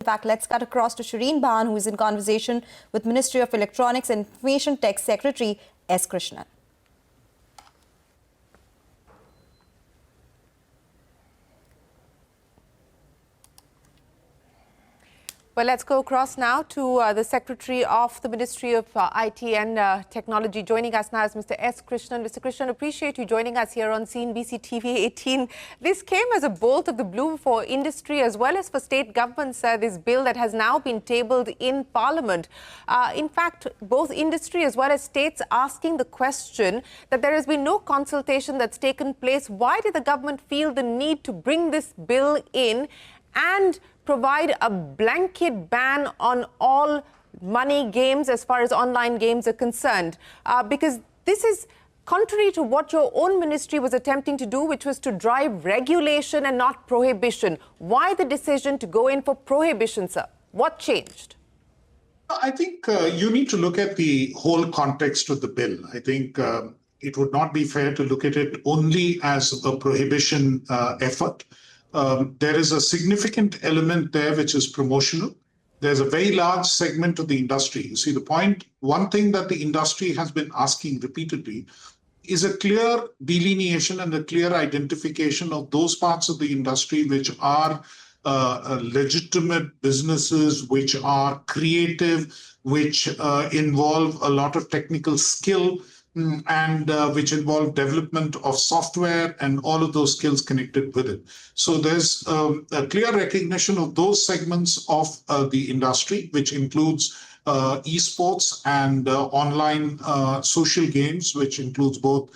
In fact, let's cut across to Shireen Bhan, who is in conversation with Ministry of Electronics and Information Tech Secretary S. Krishnan. Well, let's go across now to the Secretary of the Ministry of IT and Technology. Joining us now is Mr. S. Krishnan. Mr. Krishnan, appreciate you joining us here on CNBC-TV18. This came as a bolt of the blue for industry as well as for state governments, this bill that has now been tabled in Parliament. In fact, both industry as well as states asking the question that there has been no consultation that's taken place. Why did the government feel the need to bring this bill in and provide a blanket ban on all money games as far as online games are concerned? Because this is contrary to what your own ministry was attempting to do, which was to drive regulation and not prohibition. Why the decision to go in for prohibition, sir? What changed? I think you need to look at the whole context of the bill. I think it would not be fair to look at it only as a prohibition effort. There is a significant element there which is promotional. There's a very large segment of the industry. You see, one thing that the industry has been asking repeatedly is a clear delineation and a clear identification of those parts of the industry which are legitimate businesses, which are creative, which involve a lot of technical skill, and which involve development of software and all of those skills connected with it. So there's a clear recognition of those segments of the industry, which includes esports and online social games, which includes both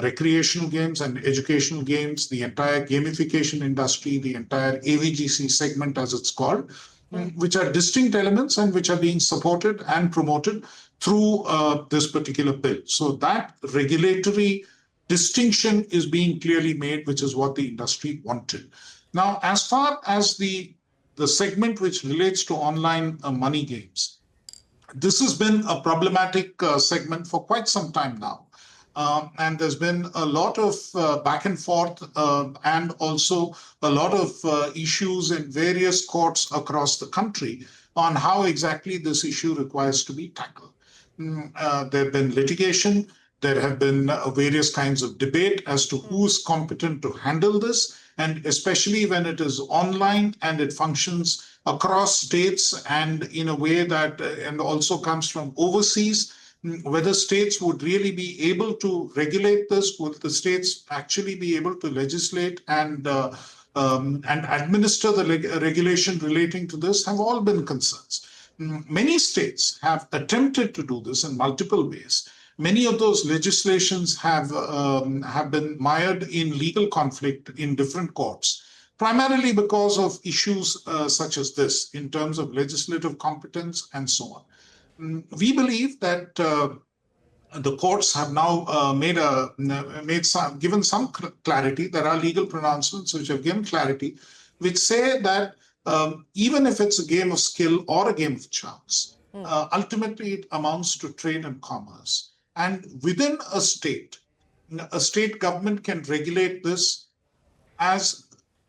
recreational games and educational games, the entire gamification industry, the entire AVGC segment, as it's called, which are distinct elements and which are being supported and promoted through this particular bill. So that regulatory distinction is being clearly made, which is what the industry wanted. Now, as far as the segment which relates to online money games, this has been a problematic segment for quite some time now. And there's been a lot of back and forth and also a lot of issues in various courts across the country on how exactly this issue requires to be tackled. There have been litigation. There have been various kinds of debate as to who's competent to handle this, and especially when it is online and it functions across states and in a way that and also comes from overseas, whether states would really be able to regulate this, would the states actually be able to legislate and administer the regulation relating to this, have all been concerns. Many states have attempted to do this in multiple ways. Many of those legislations have been mired in legal conflict in different courts, primarily because of issues such as this in terms of legislative competence and so on. We believe that the courts have now given some clarity. There are legal pronouncements which have given clarity, which say that even if it's a game of skill or a game of chance, ultimately it amounts to trade and commerce. And within a state government can regulate this as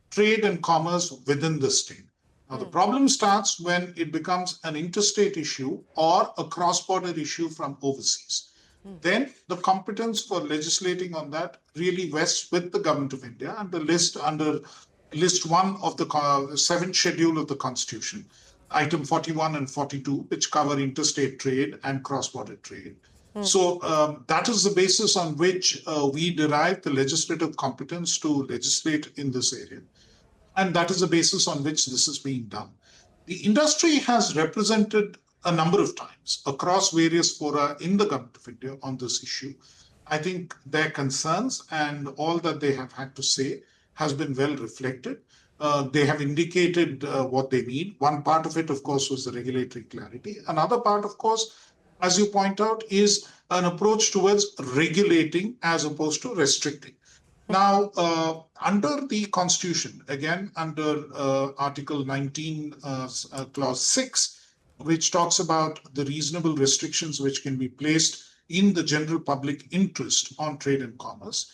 trade and commerce within the state. Now, the problem starts when it becomes an interstate issue or a cross-border issue from overseas. Then the competence for legislating on that really rests with the government of India and the list under List 1 of the 7th schedule of the Constitution, item 41 and 42, which cover interstate trade and cross-border trade. So that is the basis on which we derive the legislative competence to legislate in this area. And that is the basis on which this is being done. The industry has represented a number of times across various fora in the government of India on this issue. I think their concerns and all that they have had to say has been well reflected. They have indicated what they need. One part of it, of course, was the regulatory clarity. Another part, of course, as you point out, is an approach towards regulating as opposed to restricting. Now, under the Constitution, again, under Article 19, Clause 6, which talks about the reasonable restrictions which can be placed in the general public interest on trade and commerce,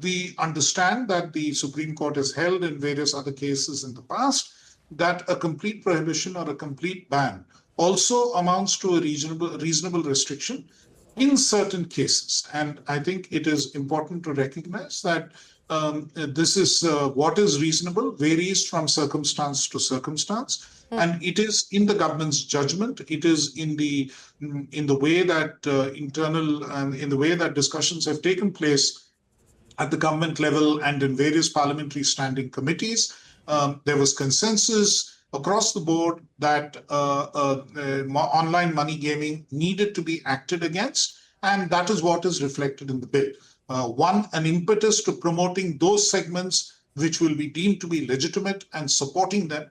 we understand that the Supreme Court has held in various other cases in the past that a complete prohibition or a complete ban also amounts to a reasonable restriction in certain cases. And I think it is important to recognize that this is what is reasonable varies from circumstance to circumstance, and it is in the government's judgment. It is in the way that internal and in the way that discussions have taken place at the government level and in various parliamentary standing committees. There was consensus across the board that online money gaming needed to be acted against, and that is what is reflected in the bill. One, an impetus to promoting those segments which will be deemed to be legitimate and supporting them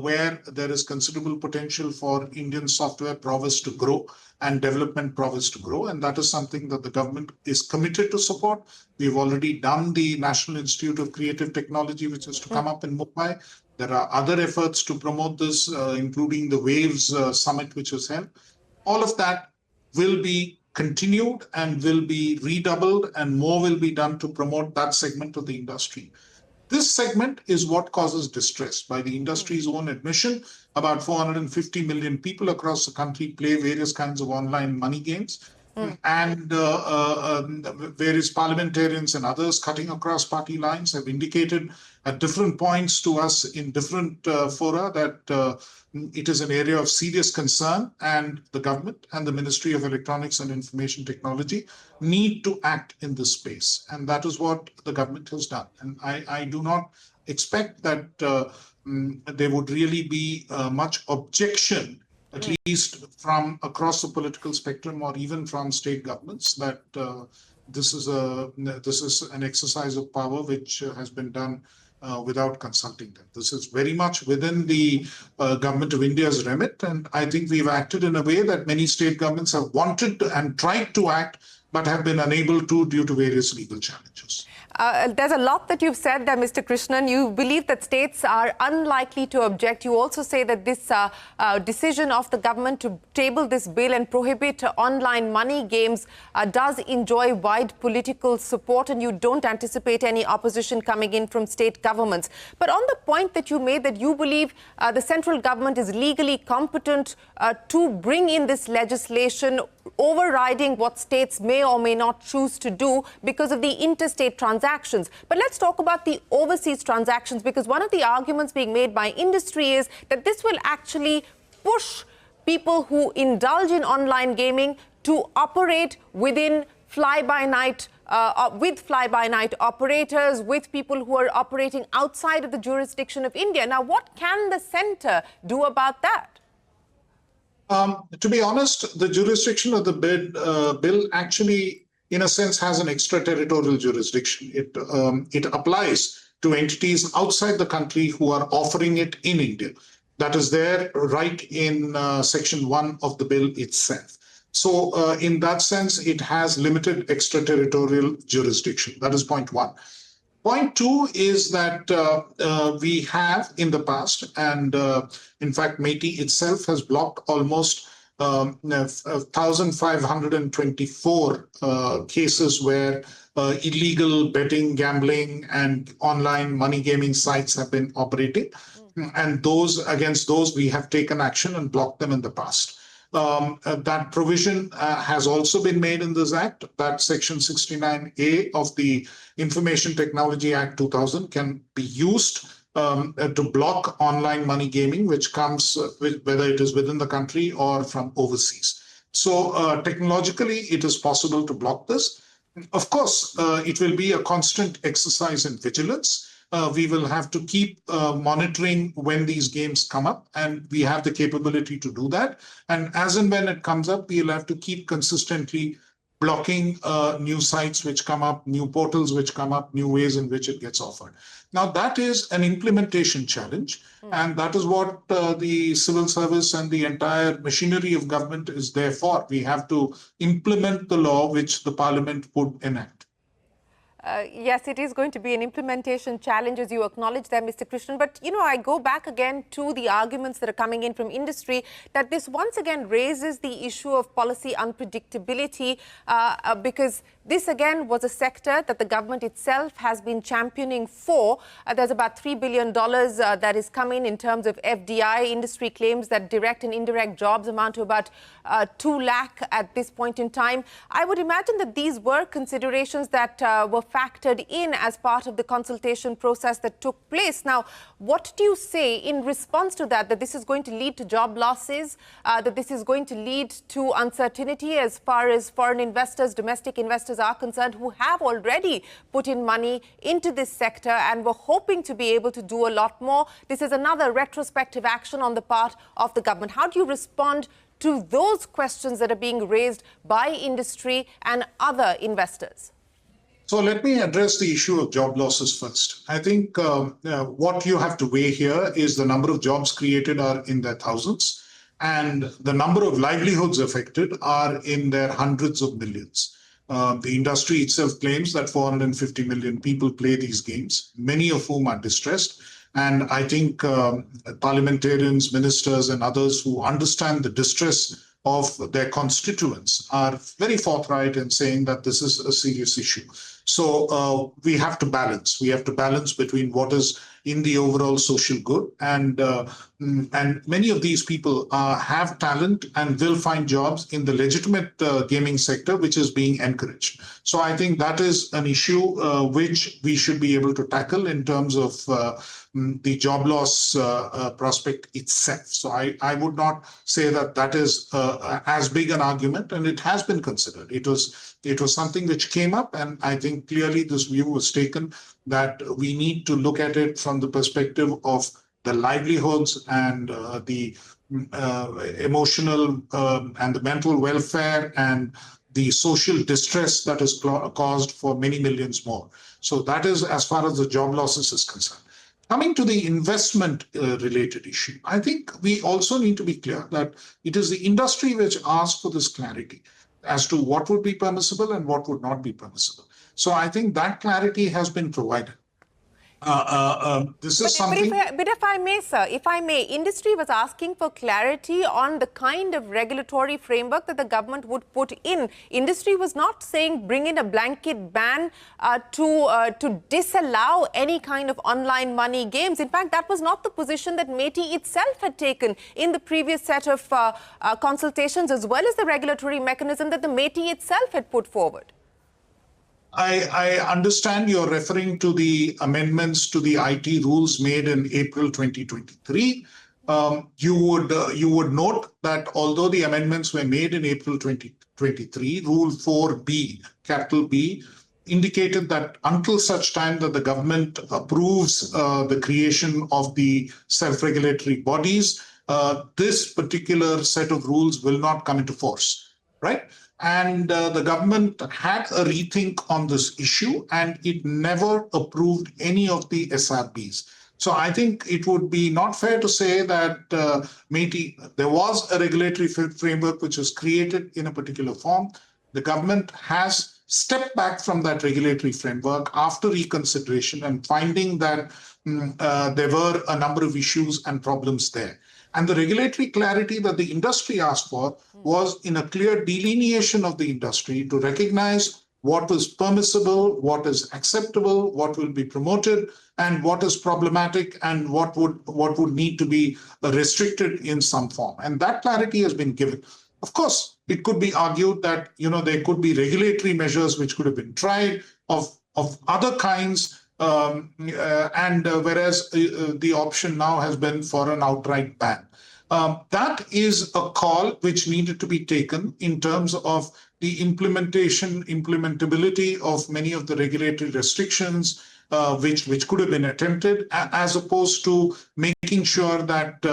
where there is considerable potential for Indian software prowess to grow and development prowess to grow. And that is something that the government is committed to support. We've already done the National Institute of Creative Technology, which is to come up in Mumbai. There are other efforts to promote this, including the Waves Summit, which was held. All of that will be continued and will be redoubled, and more will be done to promote that segment of the industry. This segment is what causes distress. By the industry's own admission, about 450 million people across the country play various kinds of online money games. And various parliamentarians and others cutting across party lines have indicated at different points to us in different fora that it is an area of serious concern, and the government and the Ministry of Electronics and Information Technology need to act in this space. And that is what the government has done. And I do not expect that there would really be much objection, at least from across the political spectrum or even from state governments, that this is an exercise of power which has been done without consulting them. This is very much within the Government of India's remit, and I think we've acted in a way that many state governments have wanted to and tried to act, but have been unable to due to various legal challenges. There's a lot that you've said there, Mr. Krishnan. You believe that states are unlikely to object. You also say that this decision of the government to table this bill and prohibit online money games does enjoy wide political support, and you don't anticipate any opposition coming in from state governments. But on the point that you made, that you believe the central government is legally competent to bring in this legislation, overriding what states may or may not choose to do because of the interstate transactions. But let's talk about the overseas transactions, because one of the arguments being made by industry is that this will actually push people who indulge in online gaming to operate within fly-by-night with fly-by-night operators, with people who are operating outside of the jurisdiction of India. Now, what can the centre do about that? To be honest, the jurisdiction of the bill actually, in a sense, has an extraterritorial jurisdiction. It applies to entities outside the country who are offering it in India. That is there right in Section 1 of the bill itself. So in that sense, it has limited extraterritorial jurisdiction. That is point one. Point two is that we have in the past, and in fact, MeITY itself has blocked almost 1,524 cases where illegal betting, gambling, and online money gaming sites have been operating. And against those, we have taken action and blocked them in the past. That provision has also been made in this Act, that Section 69A of the Information Technology Act 2000 can be used to block online money gaming, which comes, whether it is within the country or from overseas. So technologically, it is possible to block this. Of course, it will be a constant exercise in vigilance. We will have to keep monitoring when these games come up, and we have the capability to do that. And as and when it comes up, we'll have to keep consistently blocking new sites which come up, new portals which come up, new ways in which it gets offered. Now, that is an implementation challenge, and that is what the civil service and the entire machinery of government is there for. We have to implement the law which the parliament would enact. Yes, it is going to be an implementation challenge, as you acknowledge there, Mr. Krishnan. But, you know, I go back again to the arguments that are coming in from industry, that this once again raises the issue of policy unpredictability, because This again was a sector that the government itself has been championing for. There's about $3 billion that is coming in terms of FDI. Industry claims that direct and indirect jobs amount to about 2 lakh at this point in time. I would imagine that these were considerations that were factored in as part of the consultation process that took place. Now, what do you say in response to that, that this is going to lead to job losses, that this is going to lead to uncertainty as far as foreign investors, domestic investors are concerned, who have already put in money into this sector and were hoping to be able to do a lot more? This is another retrospective action on the part of the government. How do you respond to those questions that are being raised by industry and other investors? So let me address the issue of job losses first. I think what you have to weigh here is the number of jobs created are in their thousands, and the number of livelihoods affected are in their hundreds of millions. The industry itself claims that 450 million people play these games, many of whom are distressed. And I think parliamentarians, ministers, and others who understand the distress of their constituents are very forthright in saying that this is a serious issue. So we have to balance. We have to balance between what is in the overall social good, and many of these people have talent and will find jobs in the legitimate gaming sector, which is being encouraged. So I think that is an issue which we should be able to tackle in terms of the job loss prospect itself. So I would not say that that is as big an argument, and it has been considered. It was something which came up, and I think clearly this view was taken that we need to look at it from the perspective of the livelihoods and the emotional and the mental welfare and the social distress that is caused for many millions more. So that is as far as the job losses is concerned. Coming to the investment related issue, I think we also need to be clear that it is the industry which asks for this clarity as to what would be permissible and what would not be permissible. So I think that clarity has been provided. This is something. But if I may, sir, if I may, industry was asking for clarity on the kind of regulatory framework that the government would put in. Industry was not saying bring in a blanket ban to disallow any kind of online money games. In fact, that was not the position that MeITY itself had taken in the previous set of consultations, as well as the regulatory mechanism that the MeITY itself had put forward. I understand you're referring to the amendments to the IT rules made in April 2023. You would note that although the amendments were made in April 2023, Rule 4B, capital B, indicated that until such time that the government approves the creation of the self-regulatory bodies, this particular set of rules will not come into force, right? And the government had a rethink on this issue, and it never approved any of the SRBs. So I think it would be not fair to say that MeITY, there was a regulatory framework which was created in a particular form. The government has stepped back from that regulatory framework after reconsideration and finding that there were a number of issues and problems there. And the regulatory clarity that the industry asked for was in a clear delineation of the industry to recognize what is permissible, what is acceptable, what will be promoted, and what is problematic, and what would need to be restricted in some form. And that clarity has been given. Of course, it could be argued that there could be regulatory measures which could have been tried of other kinds. Whereas the option now has been for an outright ban. That is a call which needed to be taken in terms of the implementability of many of the regulatory restrictions which could have been attempted, as opposed to making sure that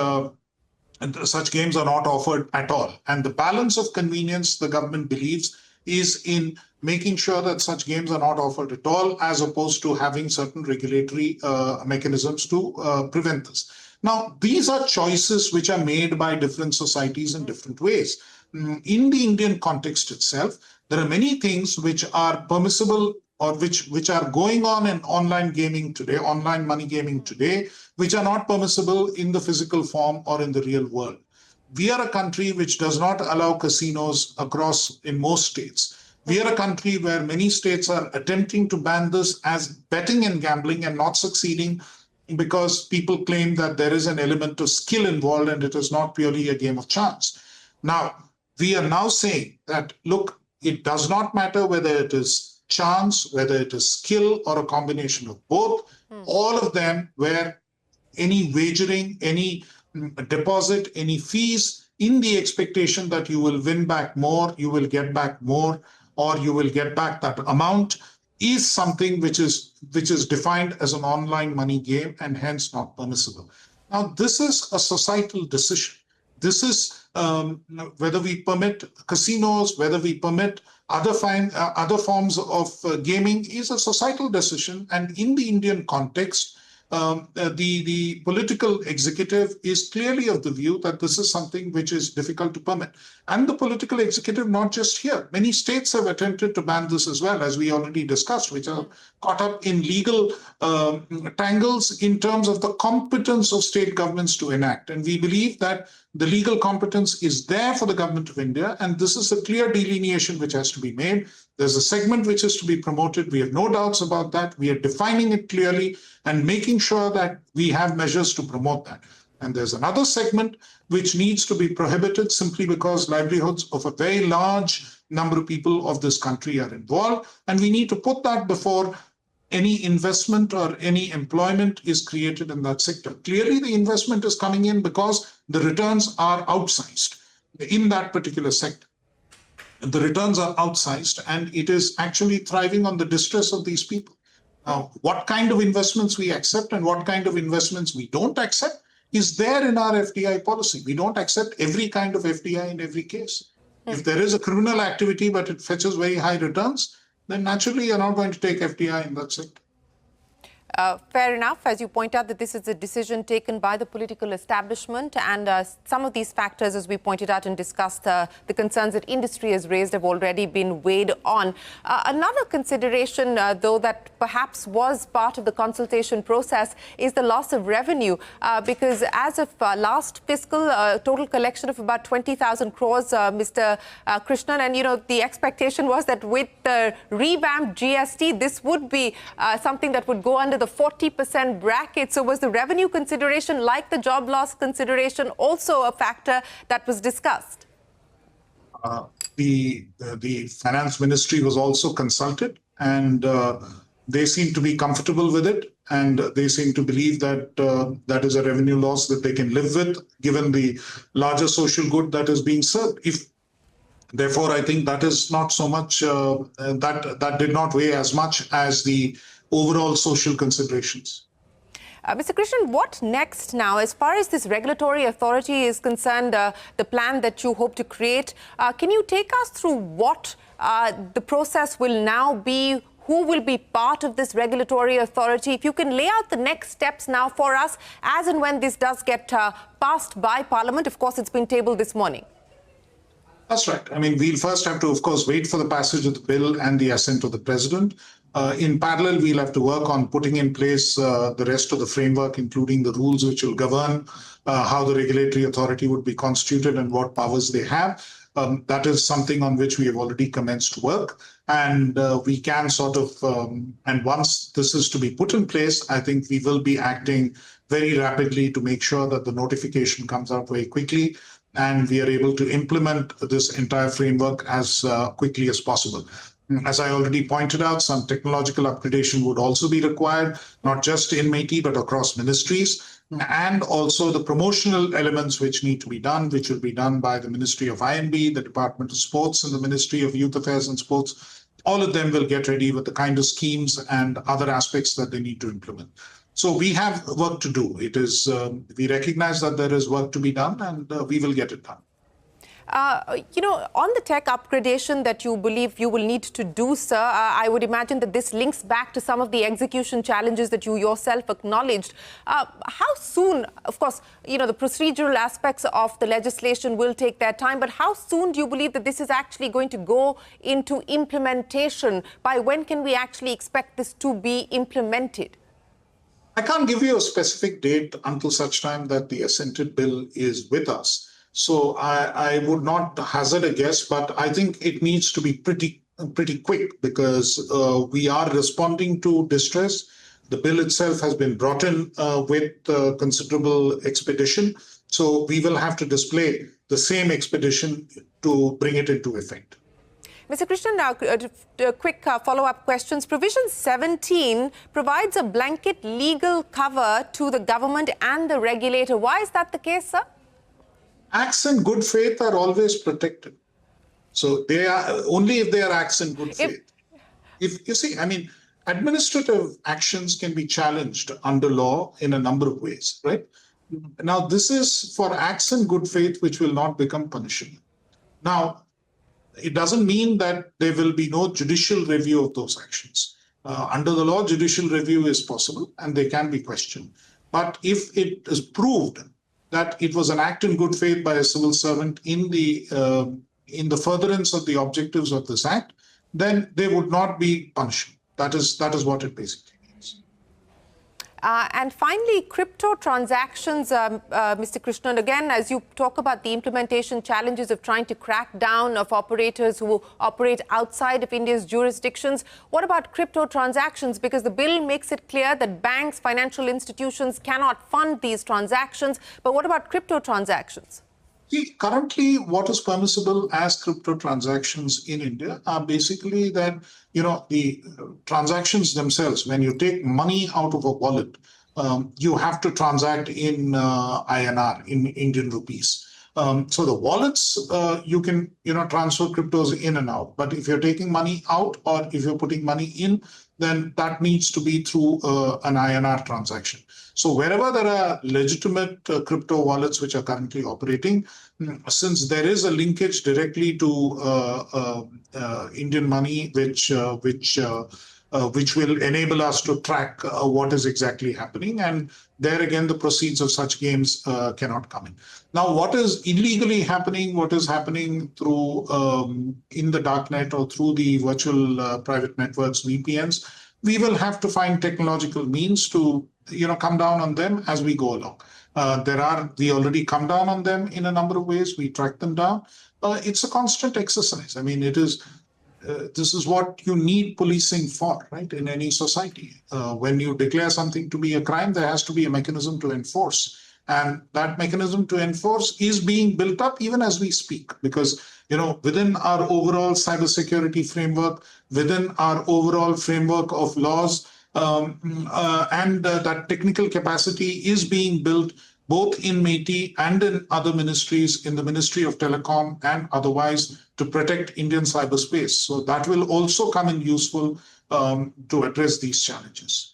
such games are not offered at all. And the balance of convenience, the government believes, is in making sure that such games are not offered at all, as opposed to having certain regulatory mechanisms to prevent this. Now, these are choices which are made by different societies in different ways. In the Indian context itself, there are many things which are permissible or which are going on in online gaming today, online money gaming today, which are not permissible in the physical form or in the real world. We are a country which does not allow casinos across in most states. We are a country where many states are attempting to ban this as betting and gambling and not succeeding because people claim that there is an element of skill involved and it is not purely a game of chance. Now, we are now saying that, look, it does not matter whether it is chance, whether it is skill or a combination of both, all of them where any wagering, any deposit, any fees in the expectation that you will win back more, you will get back more, or you will get back that amount is something which is defined as an online money game and hence not permissible. Now, this is a societal decision. This is whether we permit casinos, whether we permit other forms of gaming is a societal decision. And in the Indian context, the political executive is clearly of the view that this is something which is difficult to permit. And the political executive, not just here, many states have attempted to ban this as well, as we already discussed, which are caught up in legal tangles in terms of the competence of state governments to enact. And we believe that the legal competence is there for the government of India, and this is a clear delineation which has to be made. There's a segment which is to be promoted. We have no doubts about that. We are defining it clearly and making sure that we have measures to promote that. And there's another segment which needs to be prohibited simply because livelihoods of a very large number of people of this country are involved. And we need to put that before any investment or any employment is created in that sector. Clearly, the investment is coming in because the returns are outsized in that particular sector. The returns are outsized and it is actually thriving on the distress of these people. Now, what kind of investments we accept and what kind of investments we don't accept is there in our FDI policy. We don't accept every kind of FDI in every case. If there is a criminal activity but it fetches very high returns, then naturally you're not going to take FDI in that sector. Fair enough. As you point out, that this is a decision taken by the political establishment, and some of these factors, as we pointed out and discussed, the concerns that industry has raised have already been weighed on. Another consideration, though, that perhaps was part of the consultation process is the loss of revenue, because as of last fiscal, total collection of about 20,000 crores, Mr. Krishnan, and, you know, the expectation was that with the revamped GST, this would be something that would go under the 40% bracket. So was the revenue consideration, like the job loss consideration, also a factor that was discussed? The finance ministry was also consulted, and they seem to be comfortable with it, and they seem to believe that that is a revenue loss that they can live with, given the larger social good that is being served. Therefore, I think that is not so much, that did not weigh as much as the overall social considerations. Mr. Krishnan, what next now? As far as this regulatory authority is concerned, the plan that you hope to create, can you take us through what the process will now be? Who will be part of this regulatory authority? If you can lay out the next steps now for us, as and when this does get passed by Parliament. Of course, it's been tabled this morning. That's right. I mean, we'll first have to, of course, wait for the passage of the bill and the assent of the president. In parallel, we'll have to work on putting in place the rest of the framework, including the rules which will govern how the regulatory authority would be constituted and what powers they have. That is something on which we have already commenced work. And we can sort of, and once this is to be put in place, I think we will be acting very rapidly to make sure that the notification comes out very quickly and we are able to implement this entire framework as quickly as possible. As I already pointed out, some technological upgradation would also be required, not just in MeITY, but across ministries, and also the promotional elements which need to be done, which will be done by the Ministry of INB, the Department of Sports, and the Ministry of Youth Affairs and Sports. All of them will get ready with the kind of schemes and other aspects that they need to implement. So we have work to do. It is, we recognize that there is work to be done, and we will get it done. You know, on the tech upgradation that you believe you will need to do, sir, I would imagine that this links back to some of the execution challenges that you yourself acknowledged. How soon, of course, you know, the procedural aspects of the legislation will take their time, but how soon do you believe that this is actually going to go into implementation? By when can we actually expect this to be implemented? I can't give you a specific date until such time that the assented bill is with us. So I would not hazard a guess, but I think it needs to be pretty pretty quick because we are responding to distress. The bill itself has been brought in with considerable expedition. So we will have to display the same expedition to bring it into effect. Mr. Krishnan, now quick follow-up questions. Provision 17 provides a blanket legal cover to the government and the regulator. Why is that the case, sir? Acts in good faith are always protected. So they are only if they are acts in good faith. If you see, I mean, administrative actions can be challenged under law in a number of ways, right? Now, this is for acts in good faith, which will not become punishable. Now, it doesn't mean that there will be no judicial review of those actions. Under the law, judicial review is possible and they can be questioned. But if it is proved that it was an act in good faith by a civil servant in the furtherance of the objectives of this act, then they would not be punished. That is what it basically means. And finally, crypto transactions, Mr. Krishnan, again, as you talk about the implementation challenges of trying to crack down of operators who operate outside of India's jurisdictions, what about crypto transactions? Because the bill makes it clear that banks, financial institutions cannot fund these transactions. But what about crypto transactions? See, currently, what is permissible as crypto transactions in India are basically that, the transactions themselves, when you take money out of a wallet, you have to transact in INR, in Indian rupees. So the wallets, you can, transfer cryptos in and out. But if you're taking money out or if you're putting money in, then that needs to be through an INR transaction. So wherever there are legitimate crypto wallets which are currently operating, since there is a linkage directly to Indian money, which will enable us to track what is exactly happening. And there again, the proceeds of such games cannot come in. Now, what is illegally happening, what is happening through in the darknet or through the virtual private networks, VPNs, we will have to find technological means to come down on them as we go along. We already come down on them in a number of ways. We track them down. It's a constant exercise. I mean, this is what you need policing for, right, in any society. When you declare something to be a crime, there has to be a mechanism to enforce. And that mechanism to enforce is being built up even as we speak, because, within our overall cybersecurity framework, within our overall framework of laws, and that technical capacity is being built both in MeITY and in other ministries, in the Ministry of Telecom and otherwise, to protect Indian cyberspace. So that will also come in useful to address these challenges.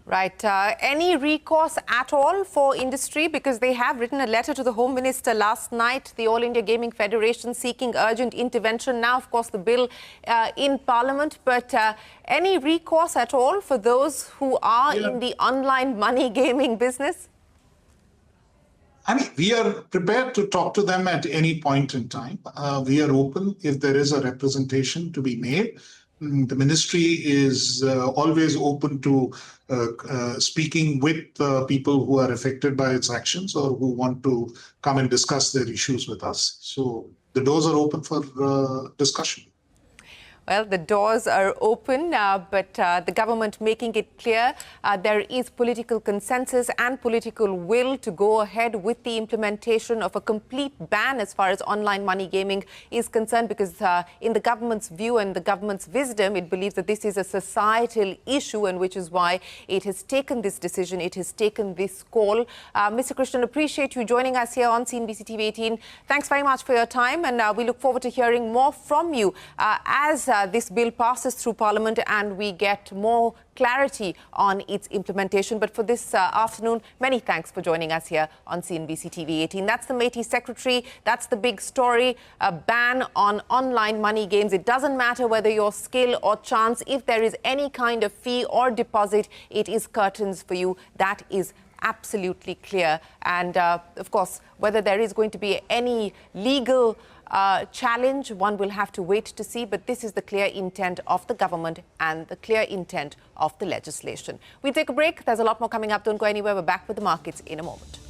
Right. Any recourse at all for industry? Because they have written a letter to the Home Minister last night, the All India Gaming Federation, seeking urgent intervention. Now, of course, the bill in Parliament. But any recourse at all for those who are in the online money gaming business? I mean, we are prepared to talk to them at any point in time. We are open if there is a representation to be made. The ministry is always open to speaking with people who are affected by its actions or who want to come and discuss their issues with us. So the doors are open for discussion. Well, the doors are open, but the government making it clear there is political consensus and political will to go ahead with the implementation of a complete ban as far as online money gaming is concerned, because in the government's view and the government's wisdom, it believes that this is a societal issue, and which is why it has taken this decision, it has taken this call. Mr. Krishnan, appreciate you joining us here on CNBC-TV18. Thanks very much for your time, and we look forward to hearing more from you as this bill passes through Parliament and we get more clarity on its implementation. But for this afternoon, many thanks for joining us here on CNBC-TV18. That's the MeITY Secretary. That's the big story, a ban on online money games. It doesn't matter whether you're skill or chance. If there is any kind of fee or deposit, it is curtains for you. That is absolutely clear. And of course, whether there is going to be any legal challenge, one will have to wait to see, but this is the clear intent of the government and the clear intent of the legislation. We take a break. There's a lot more coming up. Don't go anywhere. We're back with the markets in a moment.